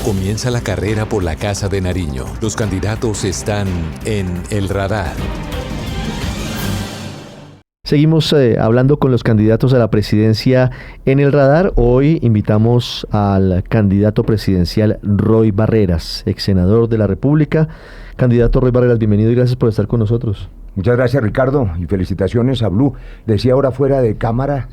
Comienza la carrera por la Casa de Nariño. Los candidatos están en el radar. Seguimos hablando con los candidatos a la presidencia en el radar. Hoy invitamos al candidato presidencial Roy Barreras, ex senador de la República. Candidato Roy Barreras, bienvenido y gracias por estar con nosotros. Muchas gracias, Ricardo, y felicitaciones a Blue. Decía ahora fuera de cámara,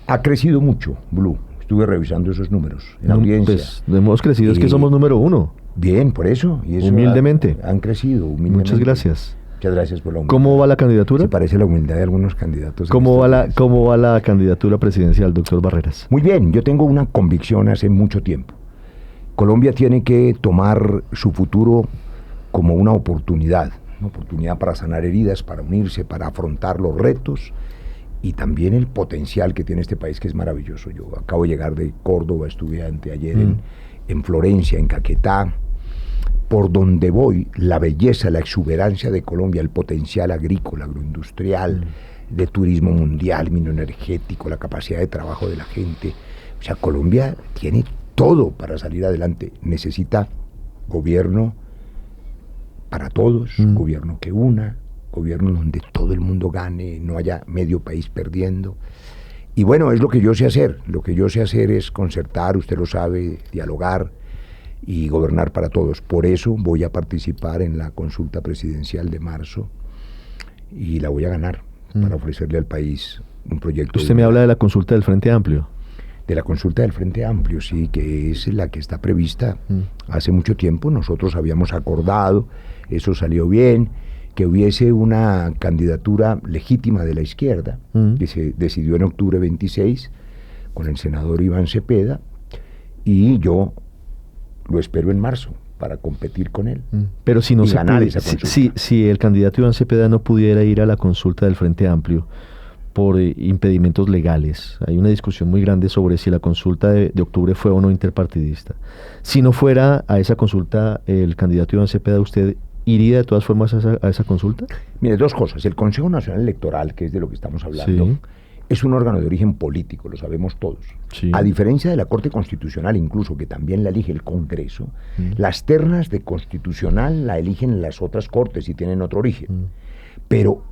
ha crecido mucho Blue. Estuve revisando esos números en audiencia. Pues hemos crecido, es que somos número uno. Bien, por eso. Y eso humildemente. Han crecido humildemente. Muchas gracias. Muchas gracias por la humildad. ¿Cómo va la candidatura? Se parece la humildad de algunos candidatos. ¿Cómo va la candidatura presidencial, doctor Barreras? Muy bien, yo tengo una convicción hace mucho tiempo. Colombia tiene que tomar su futuro como una oportunidad para sanar heridas, para unirse, para afrontar los retos y también el potencial que tiene este país, que es maravilloso. Yo acabo de llegar de Córdoba, estuve anteayer en Florencia, en Caquetá. Por donde voy, la belleza, la exuberancia de Colombia, el potencial agrícola, agroindustrial, de turismo mundial, minoenergético, la capacidad de trabajo de la gente. O sea, Colombia tiene todo para salir adelante. Necesita gobierno para todos, gobierno que una, gobierno donde todo el mundo gane, no haya medio país perdiendo. Y bueno, es lo que yo sé hacer. Lo que yo sé hacer es concertar, usted lo sabe, dialogar y gobernar para todos. Por eso voy a participar en la consulta presidencial de marzo y la voy a ganar para ofrecerle al país un proyecto. Usted me habla de la consulta del Frente Amplio. De la consulta del Frente Amplio, sí, que es la que está prevista hace mucho tiempo. Nosotros habíamos acordado, eso salió bien, que hubiese una candidatura legítima de la izquierda, que se decidió en octubre 26 con el senador Iván Cepeda, y yo lo espero en marzo para competir con él. Pero si no se ganar puede, esa consulta. Si el candidato Iván Cepeda no pudiera ir a la consulta del Frente Amplio por impedimentos legales, hay una discusión muy grande sobre si la consulta de octubre fue o no interpartidista. Si no fuera a esa consulta el candidato Iván Cepeda, ¿usted iría de todas formas a esa consulta? Mire, dos cosas. El Consejo Nacional Electoral, que es de lo que estamos hablando, es un órgano de origen político, lo sabemos todos. Sí. A diferencia de la Corte Constitucional, incluso, que también la elige el Congreso, las ternas de Constitucional la eligen las otras cortes y tienen otro origen. Pero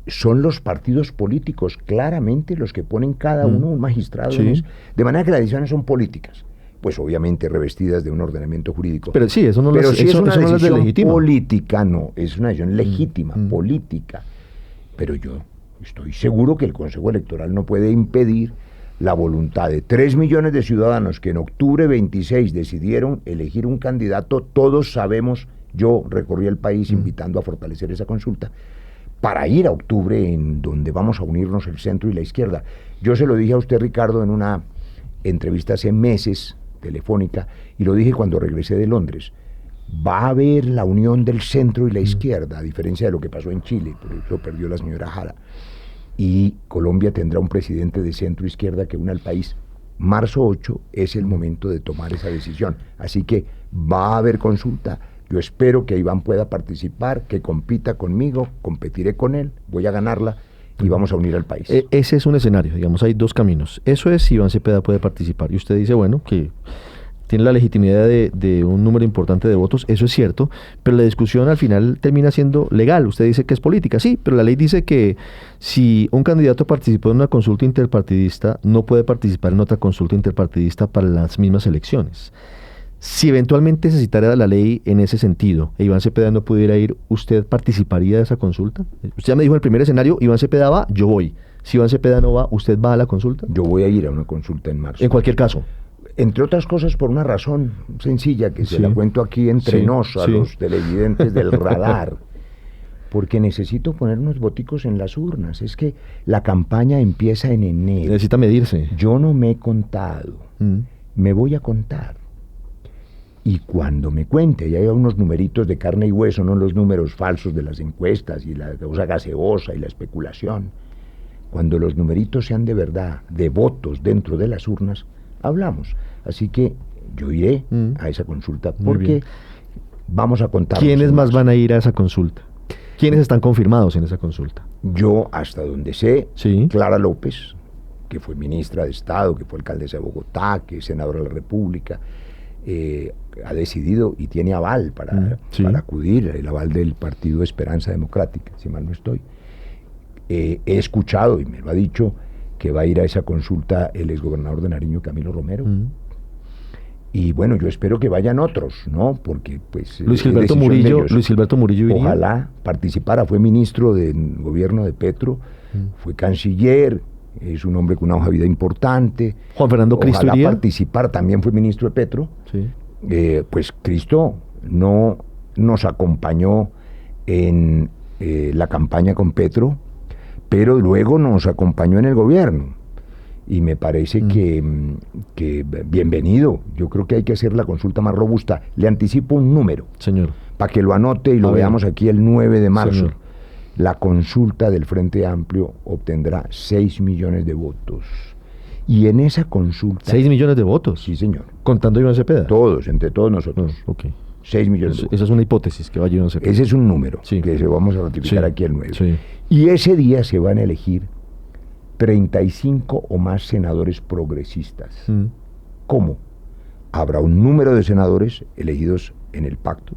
son los partidos políticos claramente los que ponen cada uno un magistrado. De manera que las decisiones son políticas. Pues obviamente revestidas de un ordenamiento jurídico. Pero sí, eso no Pero las, si eso, es una eso no decisión legítima. Política, no, es una decisión legítima, política. Pero yo estoy seguro que el Consejo Electoral no puede impedir la voluntad de 3 millones de ciudadanos que en octubre 26 decidieron elegir un candidato. Todos sabemos, yo recorrí el país invitando a fortalecer esa consulta, para ir a octubre en donde vamos a unirnos el centro y la izquierda. Yo se lo dije a usted, Ricardo, en una entrevista hace meses, telefónica, y lo dije cuando regresé de Londres. Va a haber la unión del centro y la izquierda, a diferencia de lo que pasó en Chile, por eso perdió la señora Jara. Y Colombia tendrá un presidente de centro-izquierda que una al país. Marzo 8 es el momento de tomar esa decisión. Así que va a haber consulta. Yo espero que Iván pueda participar, que compita conmigo, competiré con él, voy a ganarla y vamos a unir al país. Ese es un escenario, digamos, hay dos caminos. Eso es si Iván Cepeda puede participar. Y usted dice, bueno, que tiene la legitimidad de un número importante de votos, eso es cierto, pero la discusión al final termina siendo legal. Usted dice que es política, sí, pero la ley dice que si un candidato participó en una consulta interpartidista, no puede participar en otra consulta interpartidista para las mismas elecciones. Si eventualmente se citara la ley en ese sentido, e Iván Cepeda no pudiera ir, ¿usted participaría de esa consulta? Usted ya me dijo en el primer escenario, Iván Cepeda va, yo voy. Si Iván Cepeda no va, ¿usted va a la consulta? Yo voy a ir a una consulta en marzo. En cualquier caso. Entre otras cosas por una razón sencilla, que se la cuento aquí entre nos, a los televidentes del radar. Porque necesito poner unos boticos en las urnas. Es que la campaña empieza en enero. Necesita medirse. Yo no me he contado. Me voy a contar. Y cuando me cuente, ya hay unos numeritos de carne y hueso, no los números falsos de las encuestas y la cosa gaseosa y la especulación. Cuando los numeritos sean de verdad, de votos dentro de las urnas, hablamos. Así que yo iré a esa consulta porque vamos a contar. ¿Quiénes más van a ir a esa consulta? ¿Quiénes están confirmados en esa consulta? Yo, hasta donde sé, Clara López, que fue ministra de Estado, que fue alcaldesa de Bogotá, que es senadora de la República, ha decidido y tiene aval para acudir, el aval del Partido Esperanza Democrática, si mal no estoy. He escuchado, y me lo ha dicho, que va a ir a esa consulta el exgobernador de Nariño, Camilo Romero. Y bueno, yo espero que vayan otros, ¿no? Porque pues Luis Gilberto Murillo iría. Ojalá participara, fue ministro del gobierno de Petro, fue canciller, es un hombre con una hoja de vida importante. Juan Fernando Cristo iría. iría. Participar, también fue ministro de Petro. Sí. Pues Cristo no nos acompañó en la campaña con Petro, pero luego nos acompañó en el gobierno. Y me parece que bienvenido. Yo creo que hay que hacer la consulta más robusta. Le anticipo un número. Señor. Para que lo anote y lo veamos aquí el 9 de marzo. Señor. La consulta del Frente Amplio obtendrá 6 millones de votos. Y en esa consulta... 6 millones de votos. Sí, señor. Contando Iván Cepeda. Todos, entre todos nosotros. Ok. 6 millones de votos. Esa es una hipótesis que vaya Iván Cepeda. Ese es un número que se vamos a ratificar aquí el 9. Sí. Y ese día se van a elegir 35 o más senadores progresistas. ¿Cómo? Habrá un número de senadores elegidos en el pacto.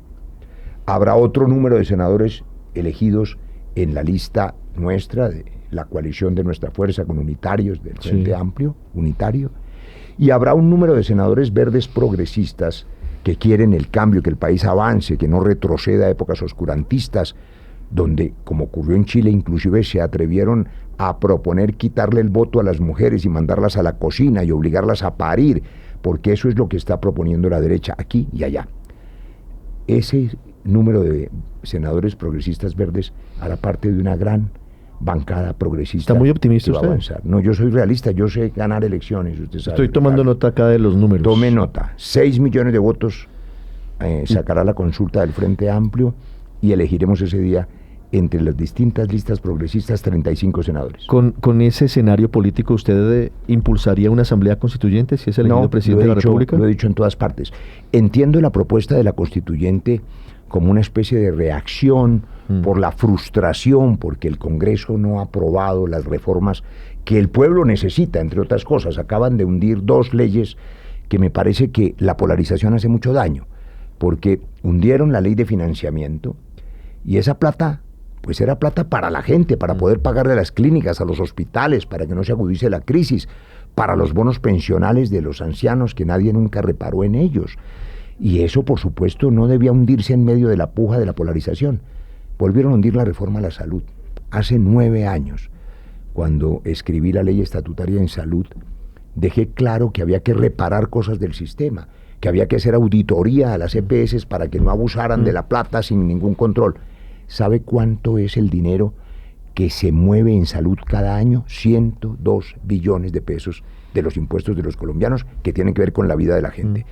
Habrá otro número de senadores elegidos en la lista nuestra, de la coalición de nuestra fuerza con unitarios del Frente Amplio, unitario. Y habrá un número de senadores verdes progresistas que quieren el cambio, que el país avance, que no retroceda a épocas oscurantistas, donde, como ocurrió en Chile, inclusive se atrevieron a proponer quitarle el voto a las mujeres y mandarlas a la cocina y obligarlas a parir, porque eso es lo que está proponiendo la derecha aquí y allá. Ese número de senadores progresistas verdes hará parte de una gran bancada progresista. ¿Está muy optimista que va a avanzar. No, yo soy realista, yo sé ganar elecciones, usted sabe. Estoy tomando nota acá de los números. Tome nota, 6 millones de votos sacará la consulta del Frente Amplio y elegiremos ese día entre las distintas listas progresistas 35 senadores. Con ese escenario político, ¿usted impulsaría una asamblea constituyente si es elegido presidente de la República? Lo he dicho en todas partes. Entiendo la propuesta de la constituyente como una especie de reacción por la frustración, porque el Congreso no ha aprobado las reformas que el pueblo necesita, entre otras cosas. Acaban de hundir 2 leyes que me parece que la polarización hace mucho daño, porque hundieron la ley de financiamiento y esa plata, pues era plata para la gente, para poder pagarle a las clínicas, a los hospitales, para que no se agudice la crisis, para los bonos pensionales de los ancianos que nadie nunca reparó en ellos. Y eso, por supuesto, no debía hundirse en medio de la puja de la polarización. Volvieron a hundir la reforma a la salud. Hace 9 años, cuando escribí la ley estatutaria en salud, dejé claro que había que reparar cosas del sistema, que había que hacer auditoría a las EPS para que no abusaran de la plata sin ningún control. ¿Sabe cuánto es el dinero que se mueve en salud cada año? 102 billones de pesos de los impuestos de los colombianos que tienen que ver con la vida de la gente.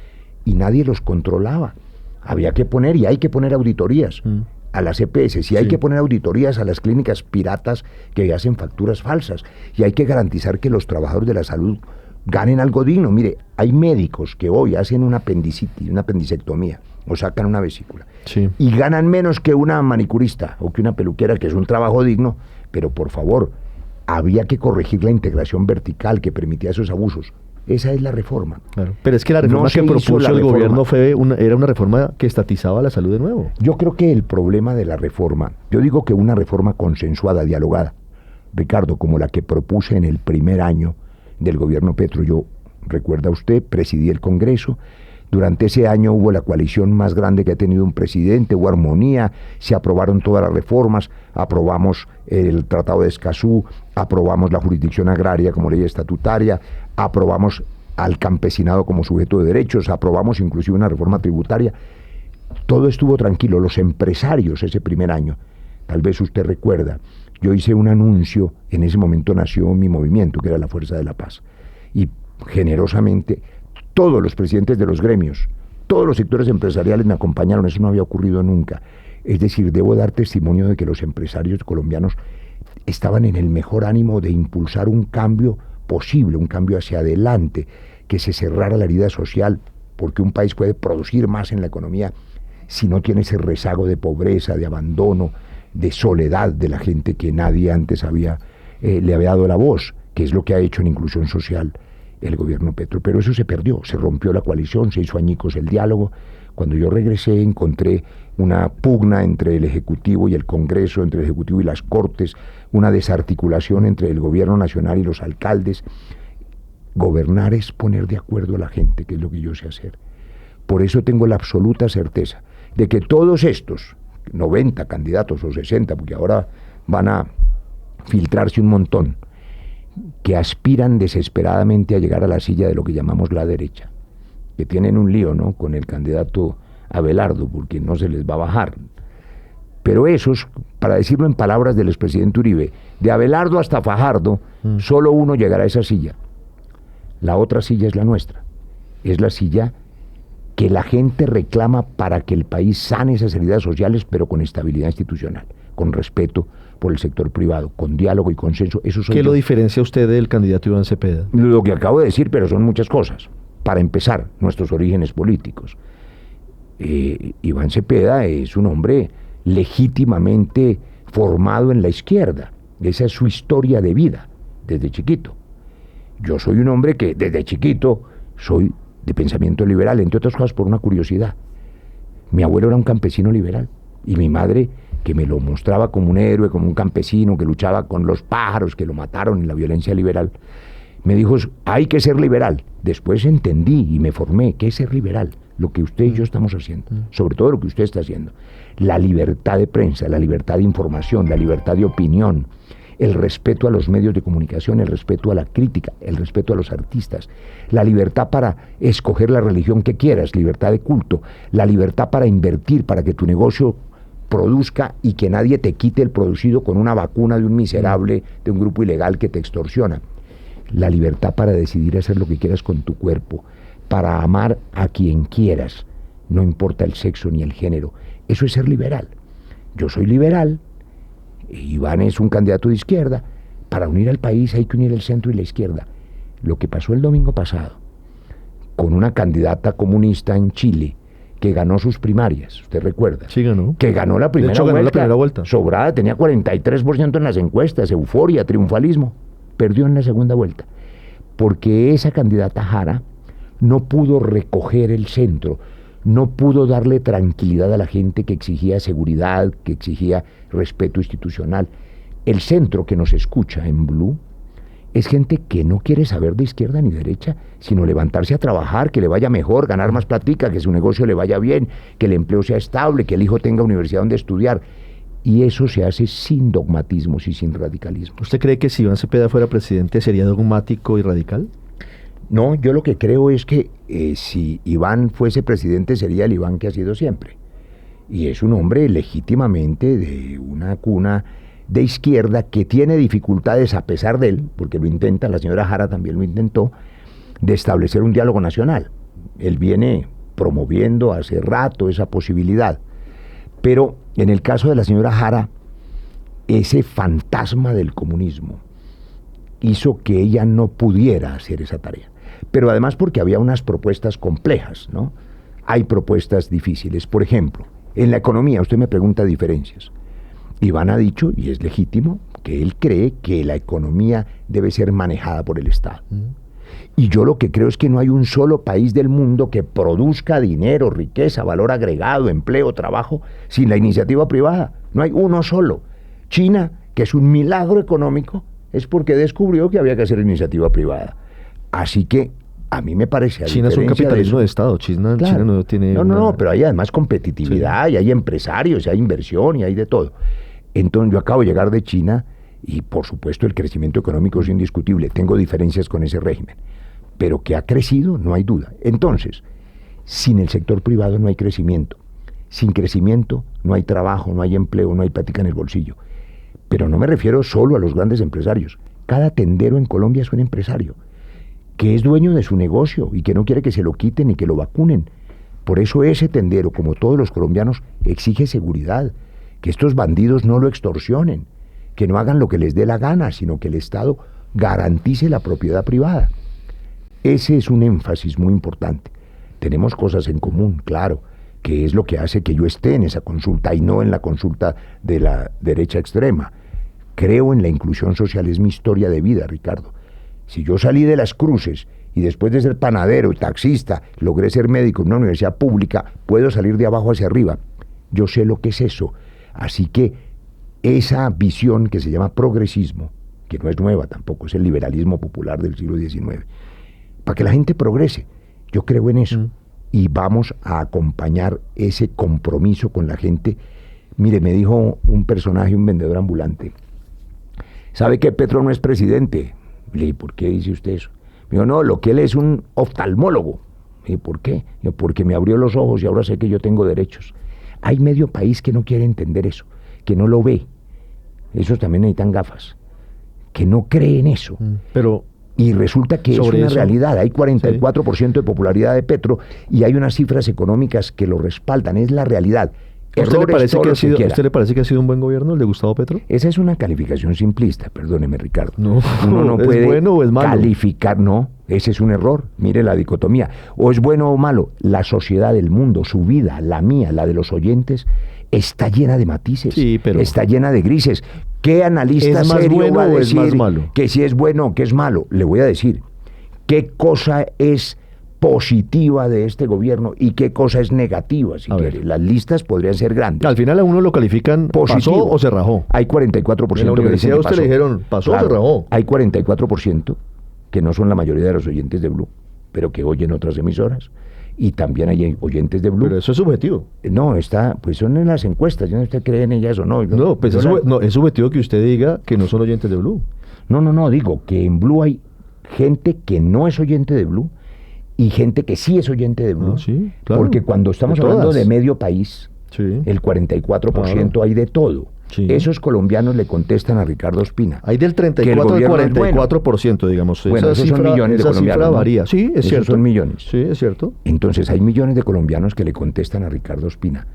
Y nadie los controlaba. Había que poner, y hay que poner auditorías a las EPS, y hay que poner auditorías a las clínicas piratas que hacen facturas falsas, y hay que garantizar que los trabajadores de la salud ganen algo digno. Mire, hay médicos que hoy hacen una apendicitis, una apendicectomía, o sacan una vesícula, y ganan menos que una manicurista o que una peluquera, que es un trabajo digno, pero por favor, había que corregir la integración vertical que permitía esos abusos. Esa es la reforma. Claro. Pero es que la reforma que propuso el gobierno era una reforma que estatizaba la salud de nuevo. Yo creo que el problema de la reforma, yo digo que una reforma consensuada, dialogada, Ricardo, como la que propuse en el primer año del gobierno Petro, yo, recuerda usted, presidí el Congreso. Durante ese año hubo la coalición más grande que ha tenido un presidente, hubo armonía, se aprobaron todas las reformas, aprobamos el Tratado de Escazú, aprobamos la jurisdicción agraria como ley estatutaria, aprobamos al campesinado como sujeto de derechos, aprobamos inclusive una reforma tributaria. Todo estuvo tranquilo. Los empresarios ese primer año, tal vez usted recuerda, yo hice un anuncio, en ese momento nació mi movimiento, que era la Fuerza de la Paz, y generosamente todos los presidentes de los gremios, todos los sectores empresariales me acompañaron. Eso no había ocurrido nunca. Es decir, debo dar testimonio de que los empresarios colombianos estaban en el mejor ánimo de impulsar un cambio posible, un cambio hacia adelante, que se cerrara la herida social, porque un país puede producir más en la economía si no tiene ese rezago de pobreza, de abandono, de soledad de la gente que nadie antes le había dado la voz, que es lo que ha hecho en inclusión social el gobierno Petro. Pero eso se perdió, se rompió la coalición, se hizo añicos el diálogo. Cuando yo regresé encontré una pugna entre el Ejecutivo y el Congreso, entre el Ejecutivo y las Cortes, una desarticulación entre el gobierno nacional y los alcaldes. Gobernar es poner de acuerdo a la gente, que es lo que yo sé hacer. Por eso tengo la absoluta certeza de que todos estos 90 candidatos o 60, porque ahora van a filtrarse un montón, que aspiran desesperadamente a llegar a la silla de lo que llamamos la derecha, que tienen un lío, ¿no?, con el candidato Abelardo, porque no se les va a bajar. Pero esos, para decirlo en palabras del expresidente Uribe, de Abelardo hasta Fajardo, solo uno llegará a esa silla. La otra silla es la nuestra. Es la silla que la gente reclama para que el país sane esas heridas sociales, pero con estabilidad institucional, con respeto por el sector privado, con diálogo y consenso. Eso soy ¿Qué yo. lo diferencia a usted del candidato Iván Cepeda? Lo que acabo de decir, pero son muchas cosas. Para empezar, nuestros orígenes políticos. Iván Cepeda es un hombre legítimamente formado en la izquierda. Esa es su historia de vida, desde chiquito. Yo soy un hombre que desde chiquito soy de pensamiento liberal, entre otras cosas por una curiosidad. Mi abuelo era un campesino liberal y mi madre, que me lo mostraba como un héroe, como un campesino que luchaba con los pájaros que lo mataron en la violencia liberal, me dijo, hay que ser liberal. Después entendí y me formé qué es ser liberal, lo que usted y yo estamos haciendo, sobre todo lo que usted está haciendo. La libertad de prensa, la libertad de información, la libertad de opinión, el respeto a los medios de comunicación, el respeto a la crítica, el respeto a los artistas, la libertad para escoger la religión que quieras, libertad de culto, la libertad para invertir, para que tu negocio produzca y que nadie te quite el producido con una vacuna de un miserable, de un grupo ilegal que te extorsiona. La libertad para decidir hacer lo que quieras con tu cuerpo, para amar a quien quieras, no importa el sexo ni el género. Eso es ser liberal. Yo soy liberal, Iván es un candidato de izquierda. Para unir al país hay que unir el centro y la izquierda. Lo que pasó el domingo pasado con una candidata comunista en Chile que ganó sus primarias, usted recuerda. Sí, ganó. Que ganó la primera ganó vuelta. la primera vuelta. Sobrada, tenía 43% en las encuestas, euforia, triunfalismo. Perdió en la segunda vuelta. Porque esa candidata Jara no pudo recoger el centro, no pudo darle tranquilidad a la gente que exigía seguridad, que exigía respeto institucional. El centro que nos escucha en Blue es gente que no quiere saber de izquierda ni derecha, sino levantarse a trabajar, que le vaya mejor, ganar más platica, que su negocio le vaya bien, que el empleo sea estable, que el hijo tenga universidad donde estudiar. Y eso se hace sin dogmatismos y sin radicalismo. ¿Usted cree que si Iván Cepeda fuera presidente sería dogmático y radical? No, yo lo que creo es que si Iván fuese presidente sería el Iván que ha sido siempre. Y es un hombre legítimamente de una cuna de izquierda que tiene dificultades a pesar de él, porque lo intenta, la señora Jara también lo intentó, de establecer un diálogo nacional. Él viene promoviendo hace rato esa posibilidad. Pero en el caso de la señora Jara, ese fantasma del comunismo hizo que ella no pudiera hacer esa tarea. Pero además porque había unas propuestas complejas, ¿no? Hay propuestas difíciles. Por ejemplo, en la economía, usted me pregunta diferencias. Iván ha dicho, y es legítimo, que él cree que la economía debe ser manejada por el Estado. Y yo lo que creo es que no hay un solo país del mundo que produzca dinero, riqueza, valor agregado, empleo, trabajo, sin la iniciativa privada. No hay uno solo. China, que es un milagro económico, es porque descubrió que había que hacer iniciativa privada. Así que a mí me parece... China es un capitalismo de Estado. China no tiene... No, pero hay además competitividad, y hay empresarios, y hay inversión, y hay de todo. Entonces yo acabo de llegar de China y por supuesto el crecimiento económico es indiscutible. Tengo diferencias con ese régimen. Pero que ha crecido, no hay duda. Entonces, sin el sector privado no hay crecimiento. Sin crecimiento no hay trabajo, no hay empleo, no hay plática en el bolsillo. Pero no me refiero solo a los grandes empresarios. Cada tendero en Colombia es un empresario que es dueño de su negocio y que no quiere que se lo quiten ni que lo vacunen. Por eso ese tendero, como todos los colombianos, exige seguridad, que estos bandidos no lo extorsionen, que no hagan lo que les dé la gana, sino que el Estado garantice la propiedad privada. Ese es un énfasis muy importante. Tenemos cosas en común, claro, que es lo que hace que yo esté en esa consulta y no en la consulta de la derecha extrema. Creo en la inclusión social, es mi historia de vida, Ricardo. Si yo salí de las cruces y después de ser panadero y taxista, logré ser médico en una universidad pública, puedo salir de abajo hacia arriba. Yo sé lo que es eso. Así que esa visión que se llama progresismo, que no es nueva tampoco, es el liberalismo popular del siglo XIX, para que la gente progrese, yo creo en eso. Y vamos a acompañar ese compromiso con la gente. Mire, me dijo un personaje, un vendedor ambulante, ¿sabe que Petro no es presidente? Le dije, ¿por qué dice usted eso? Me dijo, no, lo que él es un oftalmólogo. Le dije, ¿por qué? Yo, porque me abrió los ojos y ahora sé que yo tengo derechos. Hay medio país que no quiere entender eso, que no lo ve. Esos también necesitan gafas, que no cree en eso. Pero y resulta que es una realidad. Hay 44% de popularidad de Petro y hay unas cifras económicas que lo respaldan. Es la realidad. ¿A usted le parece que ha sido un buen gobierno el de Gustavo Petro? Esa es una calificación simplista, perdóneme, Ricardo. No, uno no puede ¿es bueno o es malo? Calificar, no, ese es un error. Mire la dicotomía. O es bueno o malo. La sociedad del mundo, su vida, la mía, la de los oyentes, está llena de matices, está llena de grises. ¿Qué analista ¿es más serio bueno va a o decir es más malo? Que si es bueno o que es malo? Le voy a decir qué cosa es positiva de este gobierno y qué cosa es negativa, si quiere. Las listas podrían ser grandes. Al final a uno lo califican positivo. ¿Pasó o se rajó? Hay 44% en la universidad usted le dijeron, ¿pasó o se rajó? Hay 44% que no son la mayoría de los oyentes de Blue, pero que oyen otras emisoras. Y también hay oyentes de Blue. Pero eso es subjetivo. No, pues son en las encuestas. Yo no sé si usted cree en ellas o no. No, pues es subjetivo que usted diga que no son oyentes de Blue. No, digo que en Blue hay gente que no es oyente de Blue y gente que sí es oyente de Blue. Sí, claro. Porque cuando estamos hablando de medio país, el 44% hay de todo. Sí. Esos colombianos le contestan a Ricardo Ospina. Hay del 34 al 44%, digamos. Bueno, esos son millones de colombianos. Cifra varía. Sí, es cierto. Son millones. Sí, es cierto. Entonces hay millones de colombianos que le contestan a Ricardo Ospina.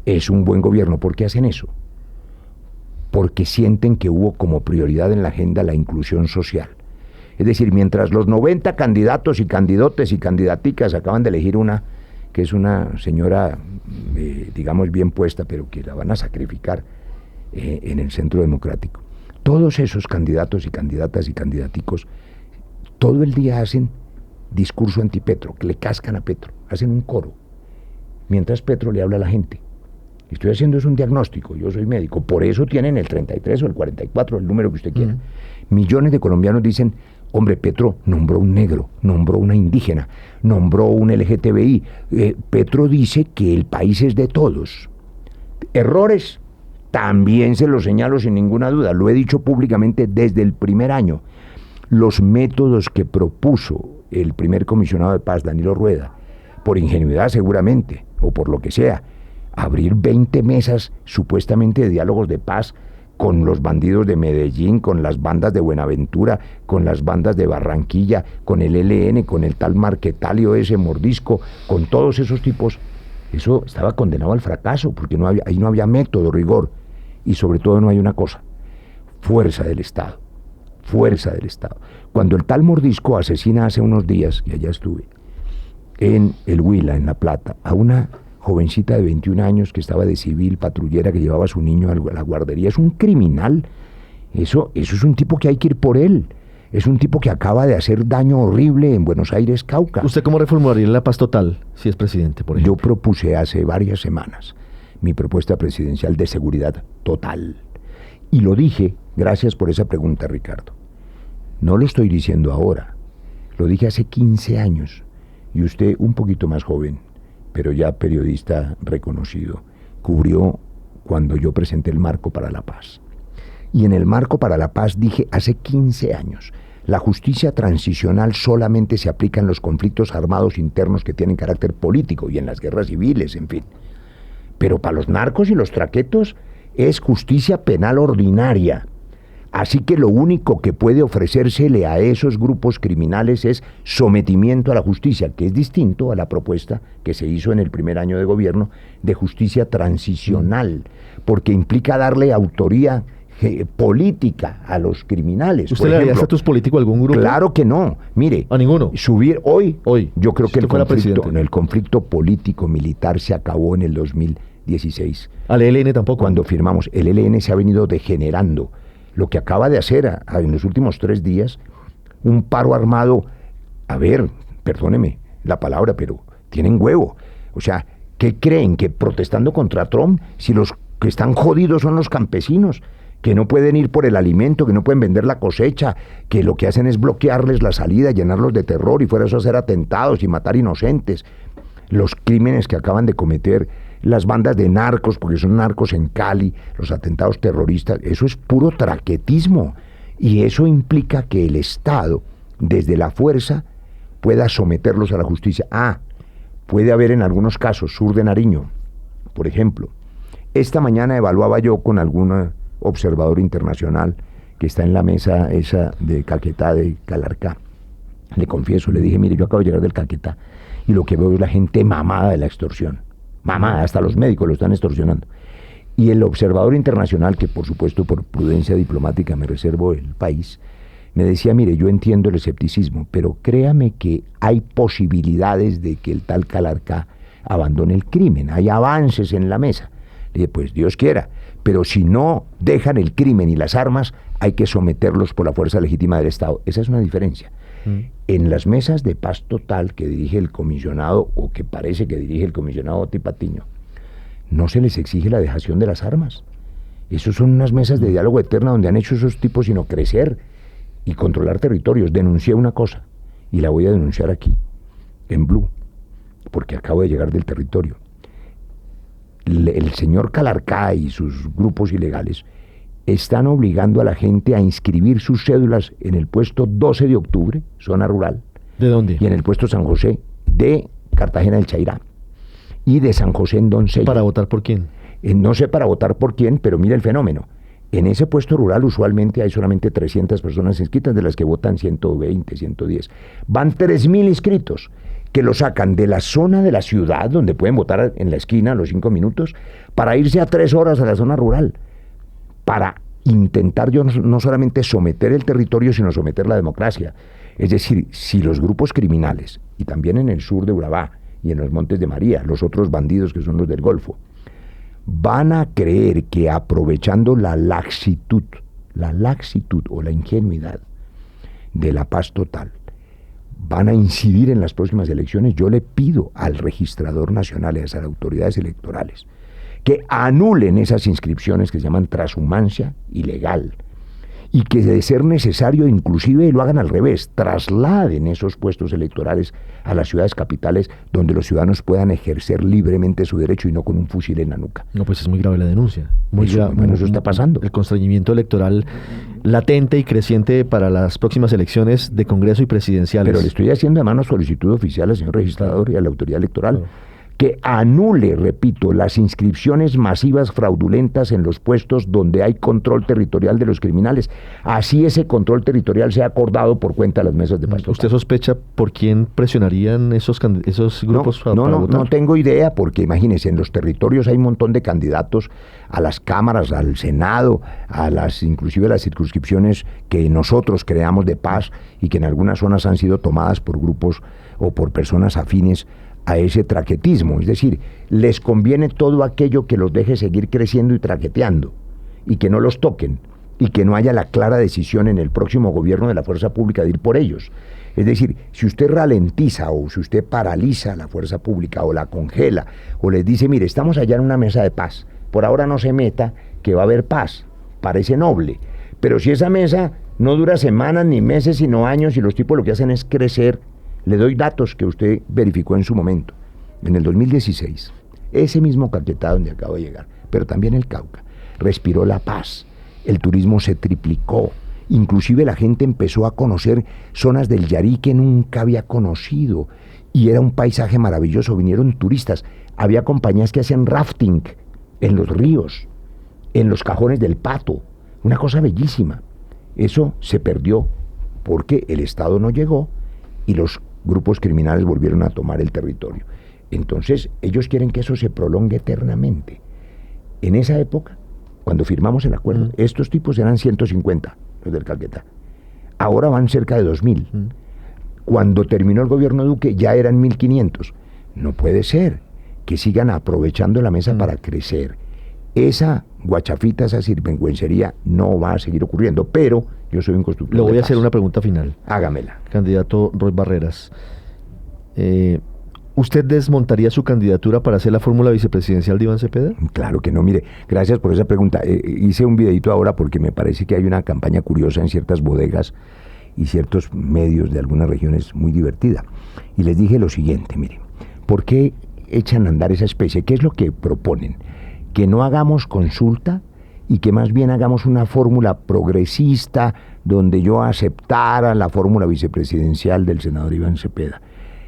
Es un buen gobierno. ¿Por qué hacen eso? Porque sienten que hubo como prioridad en la agenda la inclusión social. Es decir, mientras los 90 candidatos y candidotes y candidaticas acaban de elegir una, que es una señora, digamos, bien puesta, pero que la van a sacrificar en el Centro Democrático. Todos esos candidatos y candidatas y candidaticos todo el día hacen discurso anti-Petro, que le cascan a Petro, hacen un coro, mientras Petro le habla a la gente. Estoy haciendo es un diagnóstico, yo soy médico, por eso tienen el 33 o el 44, el número que usted quiera. Millones de colombianos dicen, hombre, Petro nombró un negro, nombró una indígena, nombró un LGTBI. Petro dice que el país es de todos. Errores, también se los señalo sin ninguna duda, lo he dicho públicamente desde el primer año. Los métodos que propuso el primer comisionado de paz, Danilo Rueda, por ingenuidad seguramente, o por lo que sea, abrir 20 mesas supuestamente de diálogos de paz con los bandidos de Medellín, con las bandas de Buenaventura, con las bandas de Barranquilla, con el ELN, con el tal Marquetalio ese Mordisco, con todos esos tipos, eso estaba condenado al fracaso, porque ahí no había método, rigor, y sobre todo no hay una cosa, fuerza del Estado. Cuando el tal Mordisco asesina hace unos días, y allá estuve, en el Huila, en La Plata, a una jovencita de 21 años que estaba de civil, patrullera, que llevaba a su niño a la guardería, es un criminal. Eso es un tipo que hay que ir por él. Es un tipo que acaba de hacer daño horrible en Buenos Aires, Cauca. ¿Usted cómo reformularía la paz total si es presidente, por ejemplo? Yo propuse hace varias semanas mi propuesta presidencial de seguridad total. Y lo dije, gracias por esa pregunta, Ricardo. No lo estoy diciendo ahora. Lo dije hace 15 años. Y usted, un poquito más joven, pero ya periodista reconocido, cubrió cuando yo presenté el Marco para la Paz. Y en el Marco para la Paz dije hace 15 años, la justicia transicional solamente se aplica en los conflictos armados internos que tienen carácter político y en las guerras civiles, en fin. Pero para los narcos y los traquetos es justicia penal ordinaria. Así que lo único que puede ofrecérsele a esos grupos criminales es sometimiento a la justicia, que es distinto a la propuesta que se hizo en el primer año de gobierno de justicia transicional, porque implica darle autoría política a los criminales. ¿Usted le daría estatus político a algún grupo? Claro que no. Mire, ¿a ninguno? Subir hoy yo creo que el conflicto político-militar se acabó en el 2016. ¿Al ELN tampoco? Cuando firmamos, el ELN se ha venido degenerando. Lo que acaba de hacer en los últimos 3 días, un paro armado A ver, perdóneme la palabra, pero tienen huevo. O sea, ¿qué creen? ¿Que protestando contra Trump, si los que están jodidos son los campesinos, que no pueden ir por el alimento, que no pueden vender la cosecha, que lo que hacen es bloquearles la salida, llenarlos de terror y fuera eso hacer atentados y matar inocentes? Los crímenes que acaban de cometer las bandas de narcos, porque son narcos en Cali, los atentados terroristas, eso es puro traquetismo. Y eso implica que el Estado, desde la fuerza, pueda someterlos a la justicia. Puede haber en algunos casos, Sur de Nariño, por ejemplo. Esta mañana evaluaba yo con algún observador internacional que está en la mesa esa de Caquetá, de Calarcá. Le confieso, le dije, mire, yo acabo de llegar del Caquetá y lo que veo es la gente mamada de la extorsión. Mamada, hasta los médicos lo están extorsionando. Y el observador internacional, que por supuesto por prudencia diplomática me reservo el país, me decía, mire, yo entiendo el escepticismo, pero créame que hay posibilidades de que el tal Calarcá abandone el crimen, hay avances en la mesa. Le dije, pues Dios quiera, pero si no dejan el crimen y las armas, hay que someterlos por la fuerza legítima del Estado. Esa es una diferencia. En las mesas de paz total que dirige el comisionado, o que parece que dirige el comisionado Oti Patiño, no se les exige la dejación de las armas. Esas son unas mesas de diálogo eterna donde han hecho esos tipos sino crecer y controlar territorios. Denuncié una cosa, y la voy a denunciar aquí, en Blue, porque acabo de llegar del territorio. El señor Calarcá y sus grupos ilegales están obligando a la gente a inscribir sus cédulas en el puesto 12 de octubre, zona rural. ¿De dónde? Y en el puesto San José de Cartagena del Chairá. Y de San José en Doncella. ¿Para votar por quién? No sé para votar por quién, pero mira el fenómeno. En ese puesto rural usualmente hay solamente 300 personas inscritas, de las que votan 120, 110. Van 3.000 inscritos, que lo sacan de la zona de la ciudad, donde pueden votar en la esquina a los 5 minutos, para irse a 3 horas a la zona rural, para intentar yo no solamente someter el territorio, sino someter la democracia. Es decir, si los grupos criminales, y también en el sur de Urabá y en los Montes de María, los otros bandidos que son los del Golfo, van a creer que aprovechando la laxitud o la ingenuidad de la paz total, van a incidir en las próximas elecciones, yo le pido al registrador nacional y a las autoridades electorales que anulen esas inscripciones que se llaman transhumancia ilegal, y que de ser necesario inclusive lo hagan al revés, trasladen esos puestos electorales a las ciudades capitales, donde los ciudadanos puedan ejercer libremente su derecho y no con un fusil en la nuca. No, pues es muy grave la denuncia. Eso está pasando. El constreñimiento electoral latente y creciente para las próximas elecciones de Congreso y presidenciales. Pero le estoy haciendo además una solicitud oficial al señor registrador y a la autoridad electoral. Que anule, repito, las inscripciones masivas fraudulentas en los puestos donde hay control territorial de los criminales. Así ese control territorial sea acordado por cuenta de las mesas de paz total. ¿Usted sospecha por quién presionarían esos grupos para votar? No tengo idea, porque imagínense, en los territorios hay un montón de candidatos a las cámaras, al Senado, inclusive a las circunscripciones que nosotros creamos de paz y que en algunas zonas han sido tomadas por grupos o por personas afines a ese traquetismo. Es decir, les conviene todo aquello que los deje seguir creciendo y traqueteando, y que no los toquen, y que no haya la clara decisión en el próximo gobierno de la fuerza pública de ir por ellos. Es decir, si usted ralentiza o si usted paraliza la fuerza pública o la congela, o les dice, mire, estamos allá en una mesa de paz, por ahora no se meta, que va a haber paz, parece noble, pero si esa mesa no dura semanas ni meses sino años, y los tipos lo que hacen es crecer. Le doy datos que usted verificó en su momento. En el 2016, ese mismo Caquetá donde acabo de llegar, pero también el Cauca, respiró la paz. El turismo se triplicó. Inclusive la gente empezó a conocer zonas del Yarí que nunca había conocido. Y era un paisaje maravilloso. Vinieron turistas. Había compañías que hacían rafting en los ríos, en los cajones del Pato. Una cosa bellísima. Eso se perdió porque el Estado no llegó y los grupos criminales volvieron a tomar el territorio. Entonces, ellos quieren que eso se prolongue eternamente. En esa época, cuando firmamos el acuerdo, estos tipos eran 150, los del Caquetá. Ahora van cerca de 2.000. Cuando terminó el gobierno Duque, ya eran 1.500. No puede ser que sigan aprovechando la mesa para crecer. esa guachafita, esa sinvergüencería no va a seguir ocurriendo, pero yo soy un constructor. Le voy de a hacer paz. una pregunta final. Hágamela. Candidato Roy Barreras. ¿Usted desmontaría su candidatura para hacer la fórmula vicepresidencial de Iván Cepeda? Claro que no, mire, gracias por esa pregunta. Hice un videito ahora porque me parece que hay una campaña curiosa en ciertas bodegas y ciertos medios de algunas regiones muy divertida. Y les dije lo siguiente, mire, ¿por qué echan a andar esa especie? ¿Qué es lo que proponen? Que no hagamos consulta y que más bien hagamos una fórmula progresista donde yo aceptara la fórmula vicepresidencial del senador Iván Cepeda.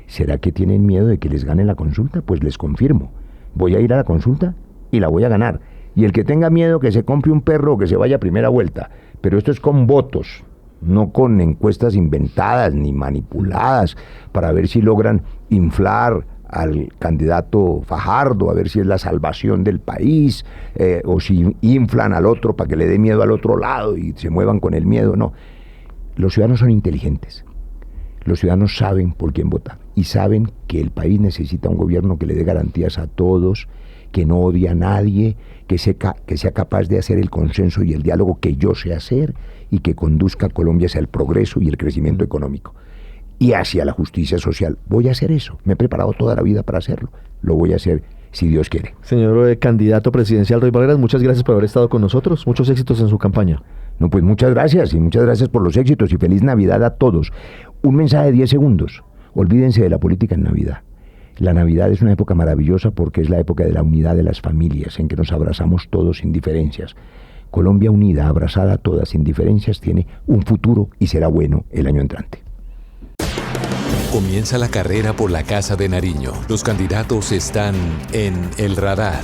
¿Será que tienen miedo de que les gane la consulta? Pues les confirmo, voy a ir a la consulta y la voy a ganar. Y el que tenga miedo que se compre un perro o que se vaya a primera vuelta. Pero esto es con votos, no con encuestas inventadas ni manipuladas para ver si logran inflar al candidato Fajardo, a ver si es la salvación del país, o si inflan al otro para que le dé miedo al otro lado y se muevan con el miedo. No, los ciudadanos son inteligentes. Los ciudadanos saben por quién votar y saben que el país necesita un gobierno que le dé garantías a todos, que no odie a nadie, que sea capaz de hacer el consenso y el diálogo que yo sé hacer y que conduzca a Colombia hacia el progreso y el crecimiento económico y hacia la justicia social. Voy a hacer eso. Me he preparado toda la vida para hacerlo. Lo voy a hacer si Dios quiere. Señor candidato presidencial Roy Barreras, muchas gracias por haber estado con nosotros. Muchos éxitos en su campaña. No, pues muchas gracias y muchas gracias por los éxitos y feliz Navidad a todos. Un mensaje de 10 segundos. Olvídense de la política en Navidad. La Navidad es una época maravillosa porque es la época de la unidad de las familias, en que nos abrazamos todos sin diferencias. Colombia unida, abrazada a todas sin diferencias, tiene un futuro y será bueno el año entrante. Comienza la carrera por la Casa de Nariño. Los candidatos están en el radar.